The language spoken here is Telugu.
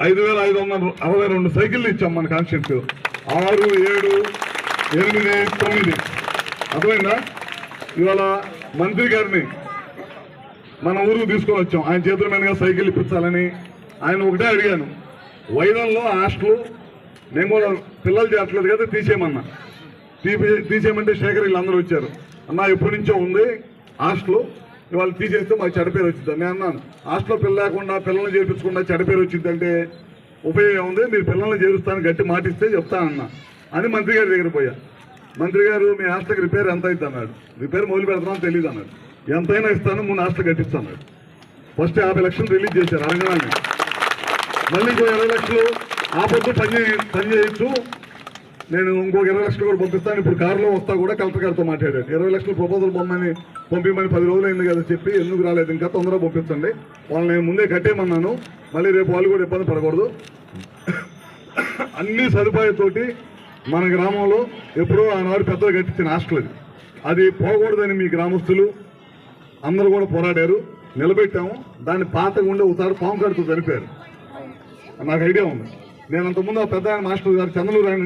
5,562 సైకిళ్ళు ఇచ్చాం మన కాన్స్టిట్యూన్సీ 6, 7, 8, 9 అర్థమైందా. ఇవాళ మంత్రి గారిని మన ఊరుకు తీసుకొని వచ్చాం. ఆయన చేతుల మీదుగా సైకిల్ ఇప్పించాలని ఆయన ఒకటే అడిగాను. వైదంలో హాస్టల్ నేను కూడా పిల్లలు చేరట్లేదు కదా తీసేయమన్నా. తీసేయమంటే శేఖర్ వీళ్ళందరూ వచ్చారు. అన్న ఎప్పటి నుంచో ఉంది హాస్టల్, ఇవాళ తీసేస్తే మాకు చెడపేరు వచ్చింది. నేను అన్నాను హాస్టల్లో పిల్ల లేకుండా పిల్లల్ని చేర్పించకుండా చెడపేరు వచ్చిందంటే ఉపయోగం ఉంది, మీరు పిల్లల్ని చేరుస్తాను గట్టి మాటిస్తే చెప్తానన్నా అని మంత్రి గారి దగ్గర పోయా. మంత్రి గారు మీ హాస్టల్కి రిపేర్ ఎంత అవుతుంది అన్నాడు. రిపేర్ మొదలు పెడతామని తెలియదు అన్నాడు. ఎంతైనా ఇస్తాను ముందు హాస్టల్ కట్టిస్తాను. ఫస్ట్ 50 లక్షలు రిలీజ్ చేశారు అడగడానికి. మళ్ళీ ఇంకో 20 లక్షలు ఆ పొద్దు పని చేయొచ్చు, నేను ఇంకొక 20 లక్షలు కూడా పంపిస్తాను. ఇప్పుడు కారులో వస్తా కూడా కలెక్టర్ గారితో మాట్లాడాడు. 20 లక్షలు ప్రపోజల్ పంపమని 10 రోజులు అయింది కదా చెప్పి ఎందుకు రాలేదు, ఇంకా తొందరగా పంపించండి, వాళ్ళని నేను ముందే కట్టేయమన్నాను, మళ్ళీ రేపు వాళ్ళు కూడా ఇబ్బంది పడకూడదు. అన్ని సదుపాయాలతోటి మన గ్రామంలో ఎప్పుడో ఆనాడు పెద్దలు కట్టించిన హాస్టల్ అది పోకూడదని మీ గ్రామస్తులు అందరూ కూడా పోరాడారు, నిలబెట్టాము. దాన్ని పాతగా ఉండే ఒకసారి పాము కడుతూ చనిపోయారు, నాకు ఐడియా ఉంది. నేను అంతకుముందు ఆ పెద్ద మాస్టర్ గారు చంద్రలూరు ఆయన